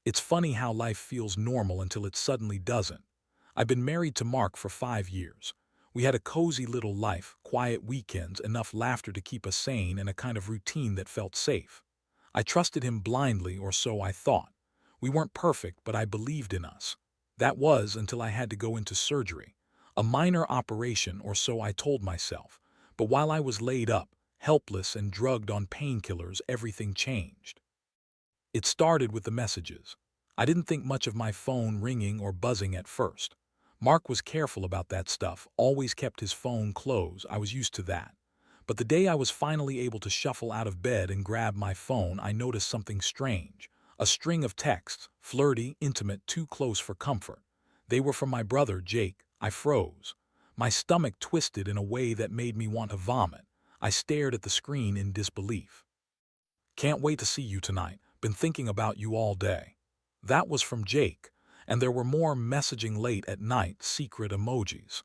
It's funny how life feels normal until it suddenly doesn't. I've been married to Mark for 5 years. We had a cozy little life, quiet weekends, enough laughter to keep us sane, and a kind of routine that felt safe. I trusted him blindly, or so I thought. We weren't perfect, but I believed in us. That was until I had to go into surgery. A minor operation, or so I told myself. But while I was laid up, helpless and drugged on painkillers, everything changed. It started with the messages. I didn't think much of my phone ringing or buzzing at first. Mark was careful about that stuff, always kept his phone close. I was used to that. But the day I was finally able to shuffle out of bed and grab my phone, I noticed something strange. A string of texts, flirty, intimate, too close for comfort. They were from my brother, Jake. I froze. My stomach twisted in a way that made me want to vomit. I stared at the screen in disbelief. "Can't wait to see you tonight. Been thinking about you all day." That was from Jake, and there were more messaging late at night, secret emojis.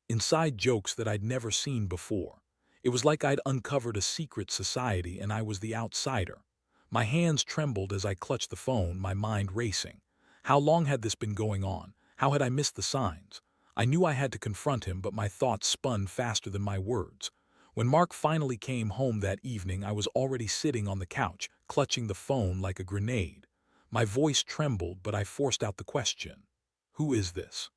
Inside jokes that I'd never seen before. It was like I'd uncovered a secret society and I was the outsider. My hands trembled as I clutched the phone, my mind racing. How long had this been going on? How had I missed the signs? I knew I had to confront him, but my thoughts spun faster than my words. When Mark finally came home that evening, I was already sitting on the couch, clutching the phone like a grenade. My voice trembled, but I forced out the question. "Who is this?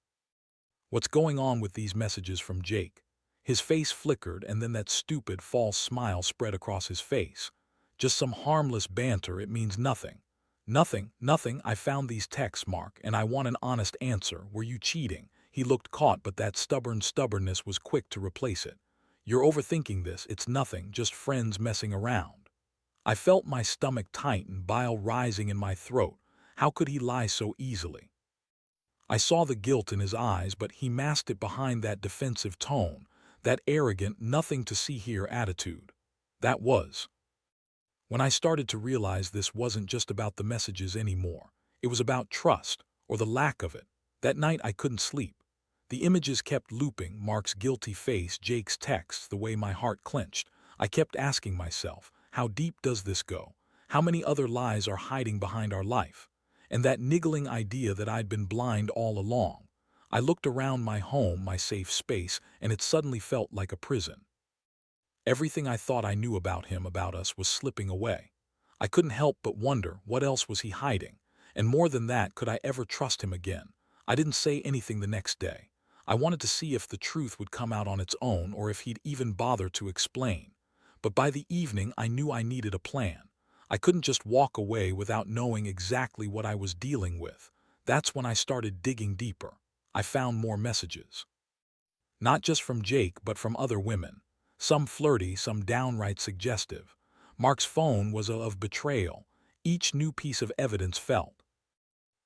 What's going on with these messages from Jake?" His face flickered, and then that stupid, false smile spread across his face. "Just some harmless banter, it means nothing." "Nothing, nothing, I found these texts, Mark, and I want an honest answer. Were you cheating?" He looked caught, but that stubbornness was quick to replace it. "You're overthinking this, it's nothing, just friends messing around." I felt my stomach tighten, bile rising in my throat. How could he lie so easily? I saw the guilt in his eyes, but he masked it behind that defensive tone, that arrogant, nothing to see here attitude. That was when I started to realize this wasn't just about the messages anymore. It was about trust, or the lack of it. That night I couldn't sleep. The images kept looping, Mark's guilty face, Jake's texts, the way my heart clenched. I kept asking myself, how deep does this go? How many other lies are hiding behind our life? And that niggling idea that I'd been blind all along. I looked around my home, my safe space, and it suddenly felt like a prison. Everything I thought I knew about him, about us, was slipping away. I couldn't help but wonder, what else was he hiding? And more than that, could I ever trust him again? I didn't say anything the next day. I wanted to see if the truth would come out on its own, or if he'd even bother to explain. But by the evening, I knew I needed a plan. I couldn't just walk away without knowing exactly what I was dealing with. That's when I started digging deeper. I found more messages. Not just from Jake, but from other women. Some flirty, some downright suggestive. Mark's phone was of betrayal. Each new piece of evidence felt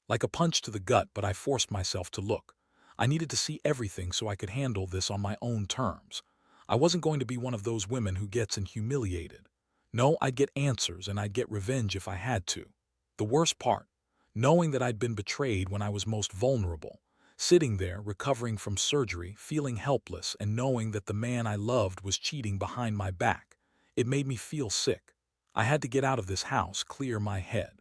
like a punch to the gut, but I forced myself to look. I needed to see everything so I could handle this on my own terms. I wasn't going to be one of those women who gets humiliated. No, I'd get answers, and I'd get revenge if I had to. The worst part, knowing that I'd been betrayed when I was most vulnerable. Sitting there, recovering from surgery, feeling helpless, and knowing that the man I loved was cheating behind my back. It made me feel sick. I had to get out of this house, clear my head.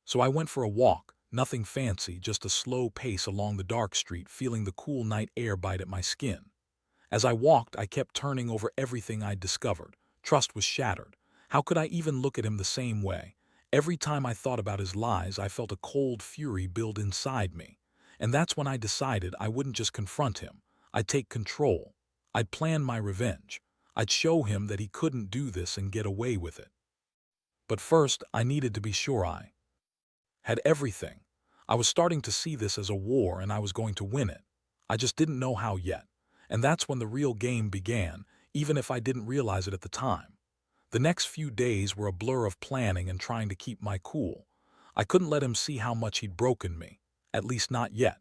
So I went for a walk, nothing fancy, just a slow pace along the dark street, feeling the cool night air bite at my skin. As I walked, I kept turning over everything I'd discovered. Trust was shattered. How could I even look at him the same way? Every time I thought about his lies, I felt a cold fury build inside me. And that's when I decided I wouldn't just confront him. I'd take control. I'd plan my revenge. I'd show him that he couldn't do this and get away with it. But first, I needed to be sure I had everything. I was starting to see this as a war, and I was going to win it. I just didn't know how yet. And that's when the real game began, even if I didn't realize it at the time. The next few days were a blur of planning and trying to keep my cool. I couldn't let him see how much he'd broken me, at least not yet.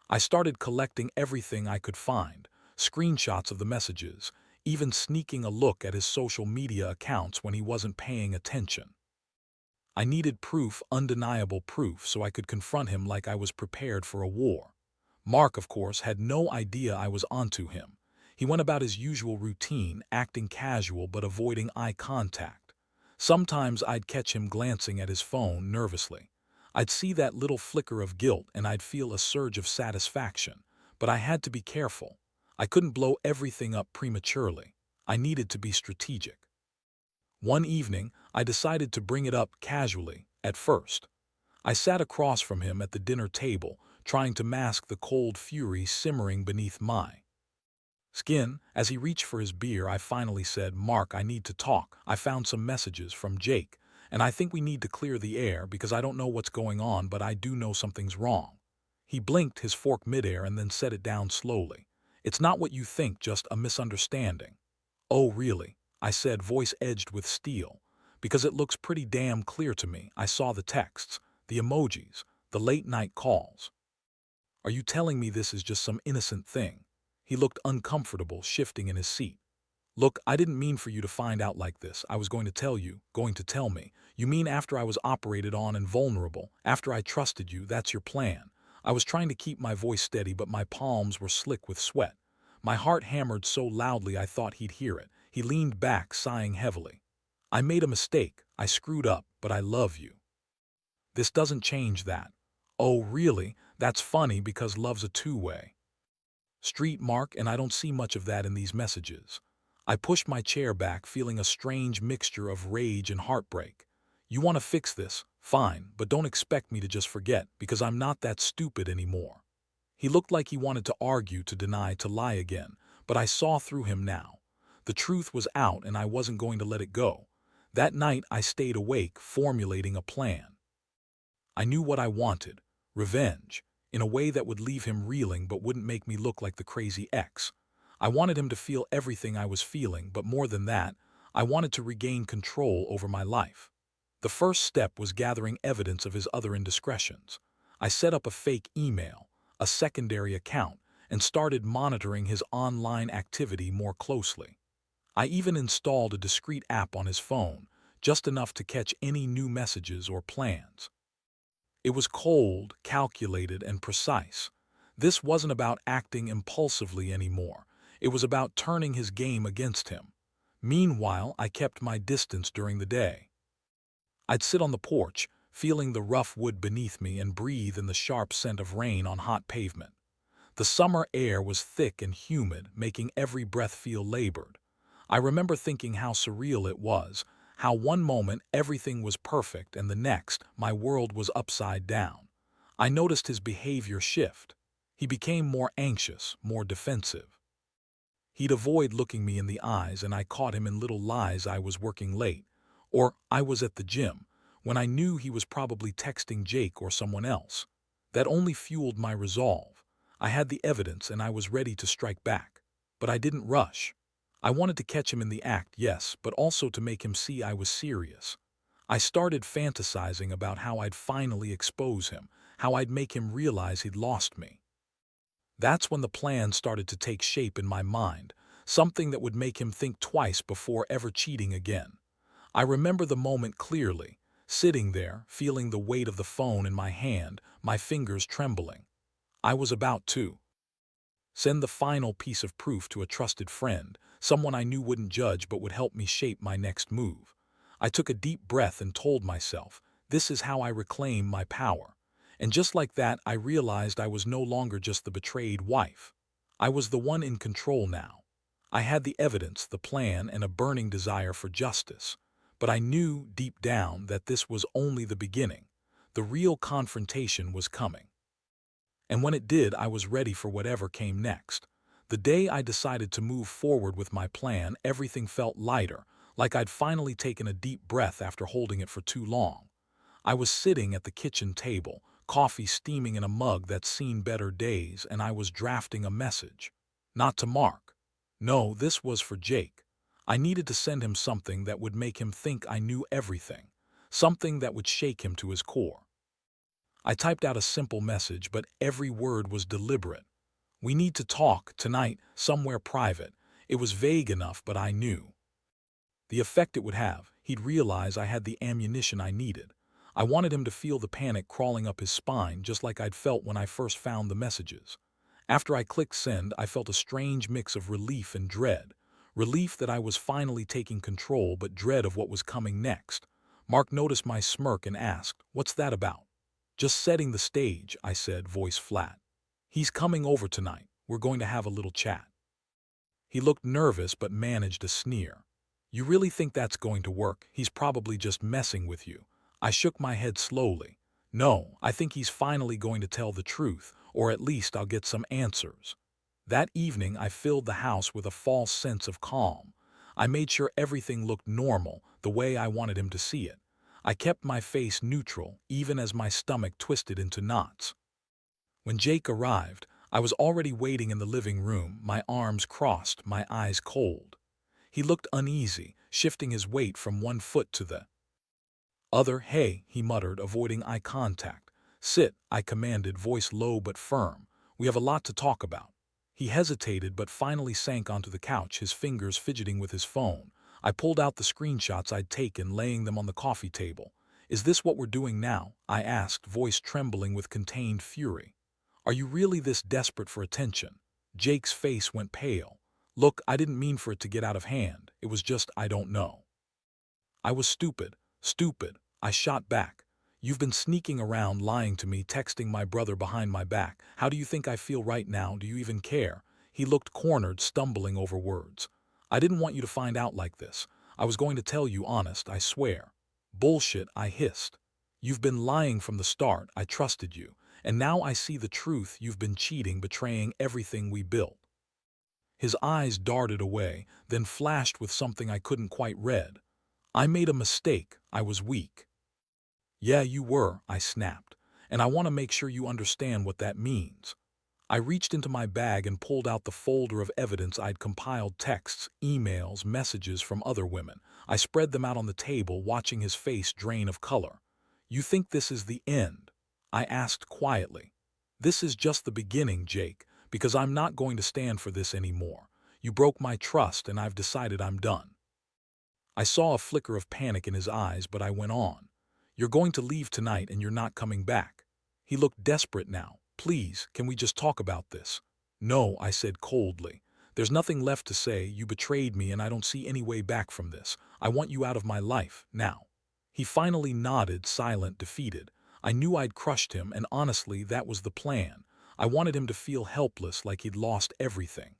I started collecting everything I could find, screenshots of the messages, even sneaking a look at his social media accounts when he wasn't paying attention. I needed proof, undeniable proof, so I could confront him like I was prepared for a war. Mark, of course, had no idea I was onto him. He went about his usual routine, acting casual but avoiding eye contact. Sometimes I'd catch him glancing at his phone nervously. I'd see that little flicker of guilt and I'd feel a surge of satisfaction. But I had to be careful. I couldn't blow everything up prematurely. I needed to be strategic. One evening, I decided to bring it up casually, at first. I sat across from him at the dinner table, trying to mask the cold fury simmering beneath my skin. As he reached for his beer, I finally said, "Mark, I need to talk. I found some messages from Jake, and I think we need to clear the air because I don't know what's going on, but I do know something's wrong." He blinked his fork midair and then set it down slowly. "It's not what you think, just a misunderstanding." "Oh, really?" I said, voice edged with steel. "Because it looks pretty damn clear to me. I saw the texts, the emojis, the late-night calls." "Are you telling me this is just some innocent thing?" He looked uncomfortable, shifting in his seat. "Look, I didn't mean for you to find out like this. I was going to tell you, going to tell me. You mean after I was operated on and vulnerable, after I trusted you, that's your plan." I was trying to keep my voice steady, but my palms were slick with sweat. My heart hammered so loudly I thought he'd hear it. He leaned back, sighing heavily. "I made a mistake. I screwed up, but I love you. This doesn't change that." "Oh, really? That's funny because love's a two-way street, Mark, and I don't see much of that in these messages." I pushed my chair back, feeling a strange mixture of rage and heartbreak. "You want to fix this? Fine, but don't expect me to just forget, because I'm not that stupid anymore." He looked like he wanted to argue, to deny, to lie again, but I saw through him now. The truth was out and I wasn't going to let it go. That night I stayed awake, formulating a plan. I knew what I wanted: revenge, in a way that would leave him reeling but wouldn't make me look like the crazy ex. I wanted him to feel everything I was feeling, but more than that, I wanted to regain control over my life. The first step was gathering evidence of his other indiscretions. I set up a fake email, a secondary account, and started monitoring his online activity more closely. I even installed a discreet app on his phone, just enough to catch any new messages or plans. It was cold, calculated, and precise. This wasn't about acting impulsively anymore. It was about turning his game against him. Meanwhile, I kept my distance during the day. I'd sit on the porch, feeling the rough wood beneath me, and breathe in the sharp scent of rain on hot pavement. The summer air was thick and humid, making every breath feel labored. I remember thinking how surreal it was, how one moment everything was perfect and the next my world was upside down. I noticed his behavior shift. He became more anxious, more defensive. He'd avoid looking me in the eyes, and I caught him in little lies: I was working late, or I was at the gym, when I knew he was probably texting Jake or someone else. That only fueled my resolve. I had the evidence and I was ready to strike back. But I didn't rush. I wanted to catch him in the act, yes, but also to make him see I was serious. I started fantasizing about how I'd finally expose him, how I'd make him realize he'd lost me. That's when the plan started to take shape in my mind, something that would make him think twice before ever cheating again. I remember the moment clearly, sitting there, feeling the weight of the phone in my hand, my fingers trembling. I was about to send the final piece of proof to a trusted friend, someone I knew wouldn't judge but would help me shape my next move. I took a deep breath and told myself, this is how I reclaim my power. And just like that, I realized I was no longer just the betrayed wife. I was the one in control now. I had the evidence, the plan, and a burning desire for justice. But I knew, deep down, that this was only the beginning. The real confrontation was coming. And when it did, I was ready for whatever came next. The day I decided to move forward with my plan, everything felt lighter, like I'd finally taken a deep breath after holding it for too long. I was sitting at the kitchen table, coffee steaming in a mug that's seen better days, and I was drafting a message. Not to Mark. No, this was for Jake. I needed to send him something that would make him think I knew everything, something that would shake him to his core. I typed out a simple message, but every word was deliberate. "We need to talk, tonight, somewhere private." It was vague enough, but I knew the effect it would have. He'd realize I had the ammunition I needed. I wanted him to feel the panic crawling up his spine, just like I'd felt when I first found the messages. After I clicked send, I felt a strange mix of relief and dread. Relief that I was finally taking control, but dread of what was coming next. Mark noticed my smirk and asked, "What's that about?" Just setting the stage, I said, voice flat. He's coming over tonight. We're going to have a little chat. He looked nervous but managed a sneer. You really think that's going to work? He's probably just messing with you. I shook my head slowly. No, I think he's finally going to tell the truth, or at least I'll get some answers. That evening I filled the house with a false sense of calm. I made sure everything looked normal, the way I wanted him to see it. I kept my face neutral, even as my stomach twisted into knots. When Jake arrived, I was already waiting in the living room, my arms crossed, my eyes cold. He looked uneasy, shifting his weight from one foot to the other. Hey, he muttered, avoiding eye contact. Sit, I commanded, voice low but firm. We have a lot to talk about. He hesitated but finally sank onto the couch, his fingers fidgeting with his phone. I pulled out the screenshots I'd taken, laying them on the coffee table. Is this what we're doing now? I asked, voice trembling with contained fury. Are you really this desperate for attention? Jake's face went pale. Look, I didn't mean for it to get out of hand. It was just I don't know. I was stupid. Stupid. I shot back. You've been sneaking around, lying to me, texting my brother behind my back. How do you think I feel right now? Do you even care? He looked cornered, stumbling over words. I didn't want you to find out like this. I was going to tell you honest, I swear. Bullshit, I hissed. You've been lying from the start. I trusted you. And now I see the truth. You've been cheating, betraying everything we built. His eyes darted away, then flashed with something I couldn't quite read. I made a mistake. I was weak. Yeah, you were, I snapped. And I want to make sure you understand what that means. I reached into my bag and pulled out the folder of evidence I'd compiled: texts, emails, messages from other women. I spread them out on the table, watching his face drain of color. You think this is the end? I asked quietly. This is just the beginning, Jake, because I'm not going to stand for this anymore. You broke my trust and I've decided I'm done. I saw a flicker of panic in his eyes, but I went on. You're going to leave tonight and you're not coming back. He looked desperate now. Please, can we just talk about this? No, I said coldly. There's nothing left to say. You betrayed me and I don't see any way back from this. I want you out of my life, now. He finally nodded, silent, defeated. I knew I'd crushed him, and honestly, that was the plan. I wanted him to feel helpless, like he'd lost everything.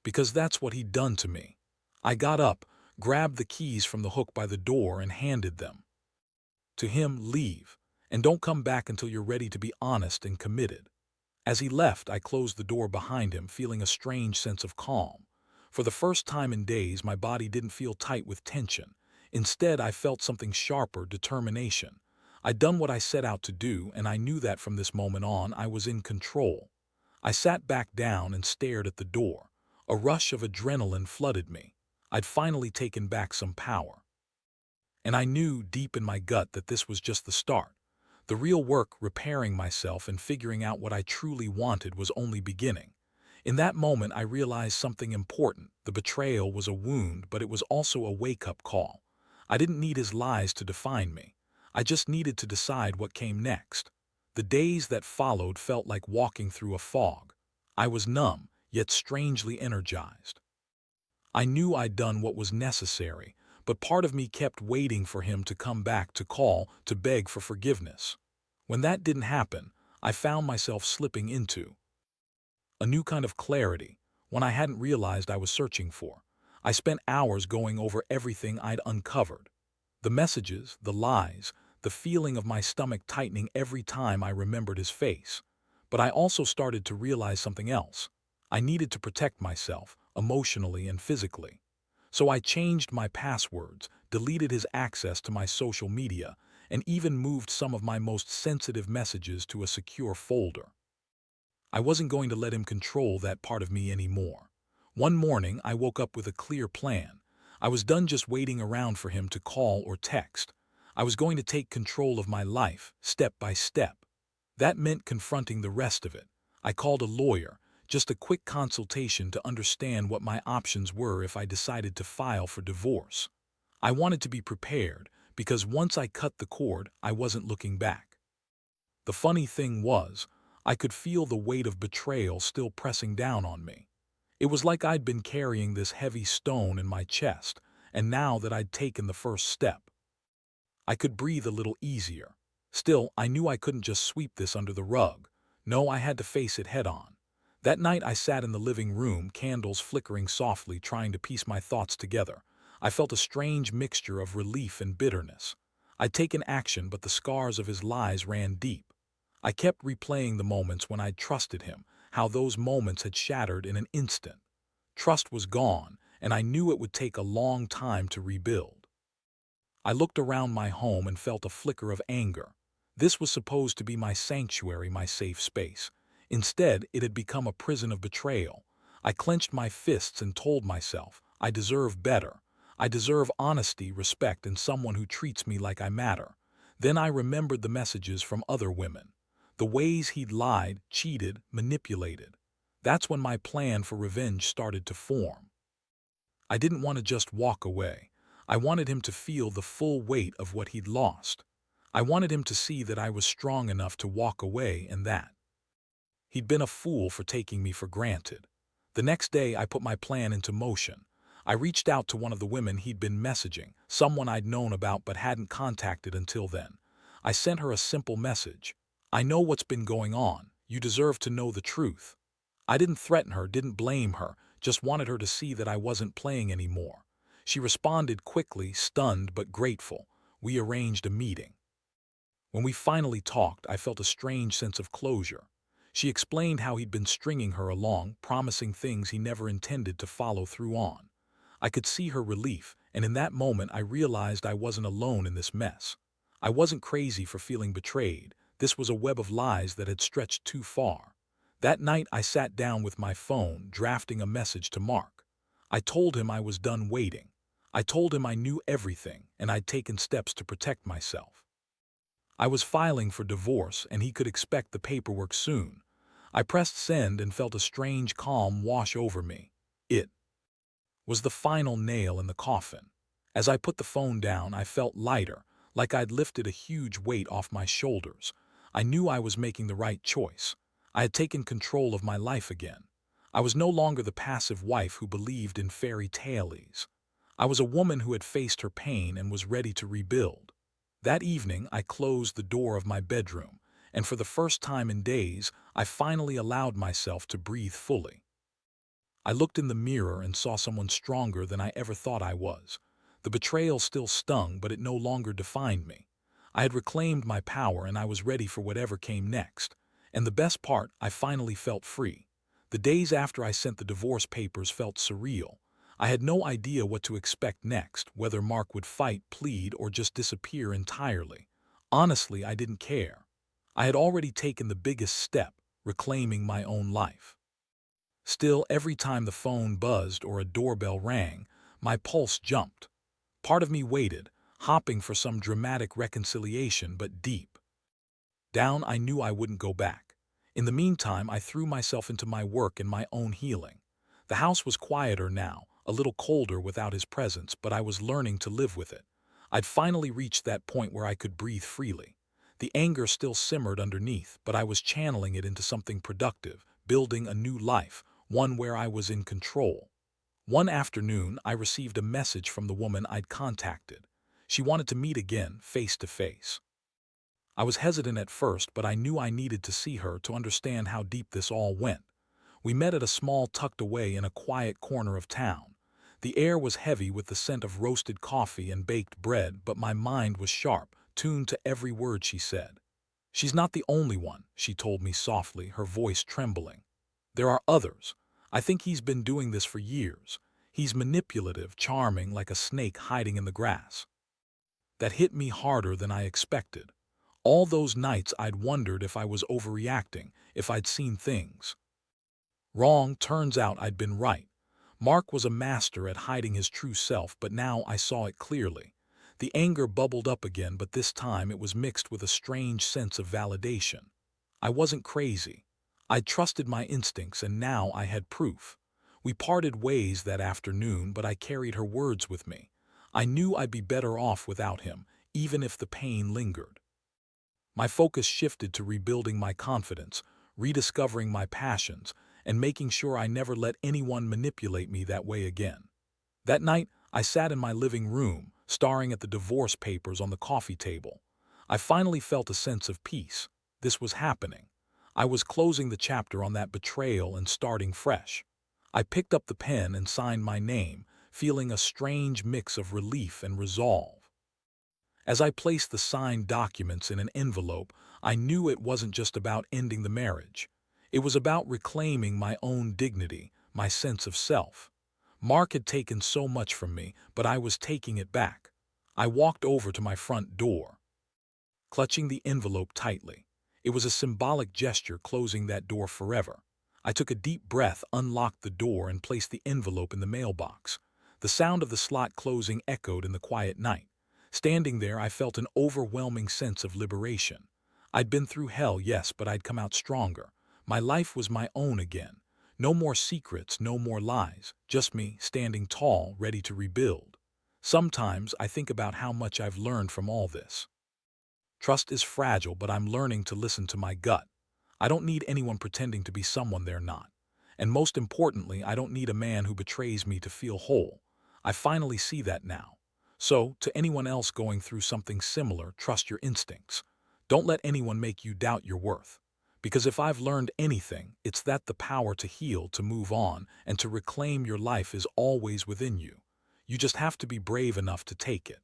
Because that's what he'd done to me. I got up, grabbed the keys from the hook by the door and handed them to him. Leave, and don't come back until you're ready to be honest and committed. As he left, I closed the door behind him, feeling a strange sense of calm. For the first time in days, my body didn't feel tight with tension. Instead, I felt something sharper: determination. I'd done what I set out to do, and I knew that from this moment on, I was in control. I sat back down and stared at the door. A rush of adrenaline flooded me. I'd finally taken back some power. And I knew deep in my gut that this was just the start. The real work, repairing myself and figuring out what I truly wanted, was only beginning. In that moment, I realized something important. The betrayal was a wound, but it was also a wake-up call. I didn't need his lies to define me. I just needed to decide what came next. The days that followed felt like walking through a fog. I was numb, yet strangely energized. I knew I'd done what was necessary, but part of me kept waiting for him to come back, to call, to beg for forgiveness. When that didn't happen, I found myself slipping into a new kind of clarity, one I hadn't realized I was searching for. I spent hours going over everything I'd uncovered. The messages, the lies, the feeling of my stomach tightening every time I remembered his face. But I also started to realize something else. I needed to protect myself, emotionally and physically. So I changed my passwords, deleted his access to my social media, and even moved some of my most sensitive messages to a secure folder. I wasn't going to let him control that part of me anymore. One morning, I woke up with a clear plan. I was done just waiting around for him to call or text. I was going to take control of my life, step by step. That meant confronting the rest of it. I called a lawyer, just a quick consultation to understand what my options were if I decided to file for divorce. I wanted to be prepared, because once I cut the cord, I wasn't looking back. The funny thing was, I could feel the weight of betrayal still pressing down on me. It was like I'd been carrying this heavy stone in my chest, and now that I'd taken the first step, I could breathe a little easier. Still, I knew I couldn't just sweep this under the rug. No, I had to face it head on. That night I sat in the living room, candles flickering softly, trying to piece my thoughts together. I felt a strange mixture of relief and bitterness. I'd taken action, but the scars of his lies ran deep. I kept replaying the moments when I'd trusted him, how those moments had shattered in an instant. Trust was gone, and I knew it would take a long time to rebuild. I looked around my home and felt a flicker of anger. This was supposed to be my sanctuary, my safe space. Instead, it had become a prison of betrayal. I clenched my fists and told myself, I deserve better. I deserve honesty, respect, and someone who treats me like I matter. Then I remembered the messages from other women. The ways he'd lied, cheated, manipulated. That's when my plan for revenge started to form. I didn't want to just walk away. I wanted him to feel the full weight of what he'd lost. I wanted him to see that I was strong enough to walk away and that he'd been a fool for taking me for granted. The next day, I put my plan into motion. I reached out to one of the women he'd been messaging, someone I'd known about but hadn't contacted until then. I sent her a simple message. I know what's been going on. You deserve to know the truth. I didn't threaten her, didn't blame her, just wanted her to see that I wasn't playing anymore. She responded quickly, stunned but grateful. We arranged a meeting. When we finally talked, I felt a strange sense of closure. She explained how he'd been stringing her along, promising things he never intended to follow through on. I could see her relief, and in that moment I realized I wasn't alone in this mess. I wasn't crazy for feeling betrayed. This was a web of lies that had stretched too far. That night I sat down with my phone, drafting a message to Mark. I told him I was done waiting. I told him I knew everything, and I'd taken steps to protect myself. I was filing for divorce, and he could expect the paperwork soon. I pressed send and felt a strange calm wash over me. It was the final nail in the coffin. As I put the phone down, I felt lighter, like I'd lifted a huge weight off my shoulders. I knew I was making the right choice. I had taken control of my life again. I was no longer the passive wife who believed in fairy tales. I was a woman who had faced her pain and was ready to rebuild. That evening, I closed the door of my bedroom, and for the first time in days, I finally allowed myself to breathe fully. I looked in the mirror and saw someone stronger than I ever thought I was. The betrayal still stung, but it no longer defined me. I had reclaimed my power and I was ready for whatever came next. And the best part, I finally felt free. The days after I sent the divorce papers felt surreal. I had no idea what to expect next, whether Mark would fight, plead, or just disappear entirely. Honestly, I didn't care. I had already taken the biggest step, reclaiming my own life. Still, every time the phone buzzed or a doorbell rang, my pulse jumped. Part of me waited, hoping for some dramatic reconciliation, but deep down I knew I wouldn't go back. In the meantime, I threw myself into my work and my own healing. The house was quieter now, a little colder without his presence, but I was learning to live with it. I'd finally reached that point where I could breathe freely. The anger still simmered underneath, but I was channeling it into something productive, building a new life, one where I was in control. One afternoon, I received a message from the woman I'd contacted. She wanted to meet again, face to face. I was hesitant at first, but I knew I needed to see her to understand how deep this all went. We met at a small tucked away in a quiet corner of town. The air was heavy with the scent of roasted coffee and baked bread, but my mind was sharp, tuned to every word she said. She's not the only one, she told me softly, her voice trembling. There are others. I think he's been doing this for years. He's manipulative, charming, like a snake hiding in the grass. That hit me harder than I expected. All those nights I'd wondered if I was overreacting, if I'd seen things wrong. Turns out I'd been right. Mark was a master at hiding his true self, but now I saw it clearly. The anger bubbled up again, but this time it was mixed with a strange sense of validation. I wasn't crazy. I'd trusted my instincts, and now I had proof. We parted ways that afternoon, but I carried her words with me. I knew I'd be better off without him, even if the pain lingered. My focus shifted to rebuilding my confidence, rediscovering my passions, and making sure I never let anyone manipulate me that way again. That night, I sat in my living room, staring at the divorce papers on the coffee table. I finally felt a sense of peace. This was happening. I was closing the chapter on that betrayal and starting fresh. I picked up the pen and signed my name, feeling a strange mix of relief and resolve. As I placed the signed documents in an envelope, I knew it wasn't just about ending the marriage. It was about reclaiming my own dignity, my sense of self. Mark had taken so much from me, but I was taking it back. I walked over to my front door, clutching the envelope tightly. It was a symbolic gesture closing that door forever. I took a deep breath, unlocked the door, and placed the envelope in the mailbox. The sound of the slot closing echoed in the quiet night. Standing there, I felt an overwhelming sense of liberation. I'd been through hell, yes, but I'd come out stronger. My life was my own again. No more secrets, no more lies, just me standing tall, ready to rebuild. Sometimes I think about how much I've learned from all this. Trust is fragile, but I'm learning to listen to my gut. I don't need anyone pretending to be someone they're not. And most importantly, I don't need a man who betrays me to feel whole. I finally see that now. So, to anyone else going through something similar, trust your instincts. Don't let anyone make you doubt your worth. Because if I've learned anything, it's that the power to heal, to move on, and to reclaim your life is always within you. You just have to be brave enough to take it.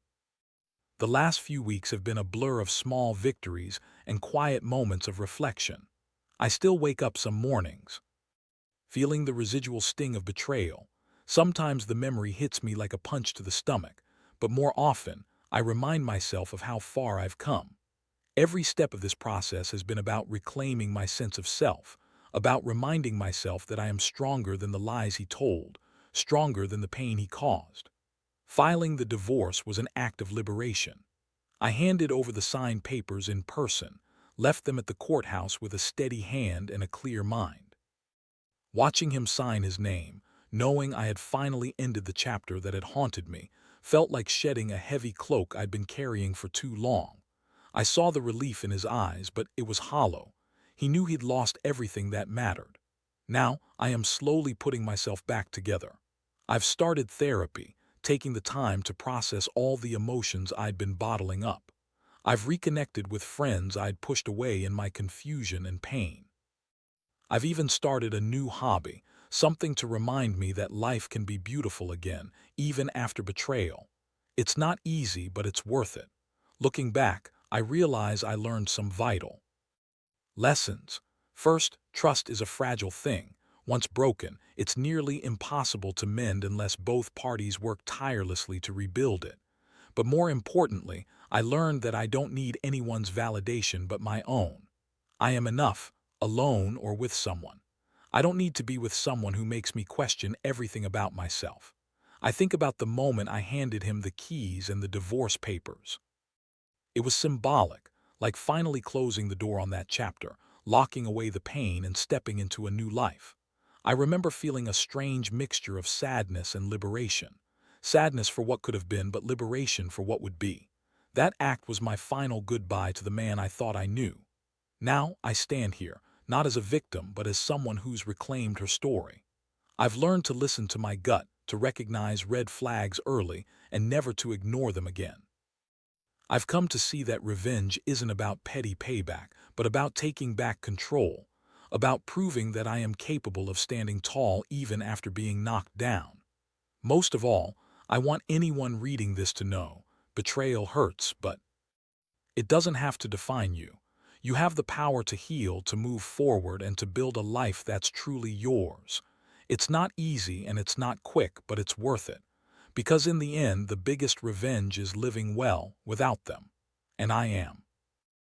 The last few weeks have been a blur of small victories and quiet moments of reflection. I still wake up some mornings, feeling the residual sting of betrayal. Sometimes the memory hits me like a punch to the stomach, but more often, I remind myself of how far I've come. Every step of this process has been about reclaiming my sense of self, about reminding myself that I am stronger than the lies he told, stronger than the pain he caused. Filing the divorce was an act of liberation. I handed over the signed papers in person, left them at the courthouse with a steady hand and a clear mind. Watching him sign his name, knowing I had finally ended the chapter that had haunted me, felt like shedding a heavy cloak I'd been carrying for too long. I saw the relief in his eyes, but it was hollow. He knew he'd lost everything that mattered. Now, I am slowly putting myself back together. I've started therapy, taking the time to process all the emotions I'd been bottling up. I've reconnected with friends I'd pushed away in my confusion and pain. I've even started a new hobby, something to remind me that life can be beautiful again, even after betrayal. It's not easy, but it's worth it. Looking back, I realize I learned some vital lessons. First, trust is a fragile thing. Once broken, it's nearly impossible to mend unless both parties work tirelessly to rebuild it. But more importantly, I learned that I don't need anyone's validation but my own. I am enough, alone or with someone. I don't need to be with someone who makes me question everything about myself. I think about the moment I handed him the keys and the divorce papers. It was symbolic, like finally closing the door on that chapter, locking away the pain and stepping into a new life. I remember feeling a strange mixture of sadness and liberation. Sadness for what could have been, but liberation for what would be. That act was my final goodbye to the man I thought I knew. Now I stand here, not as a victim, but as someone who's reclaimed her story. I've learned to listen to my gut, to recognize red flags early, and never to ignore them again. I've come to see that revenge isn't about petty payback, but about taking back control, about proving that I am capable of standing tall even after being knocked down. Most of all, I want anyone reading this to know, betrayal hurts, but it doesn't have to define you. You have the power to heal, to move forward, and to build a life that's truly yours. It's not easy and it's not quick, but it's worth it. Because in the end, the biggest revenge is living well without them. And I am.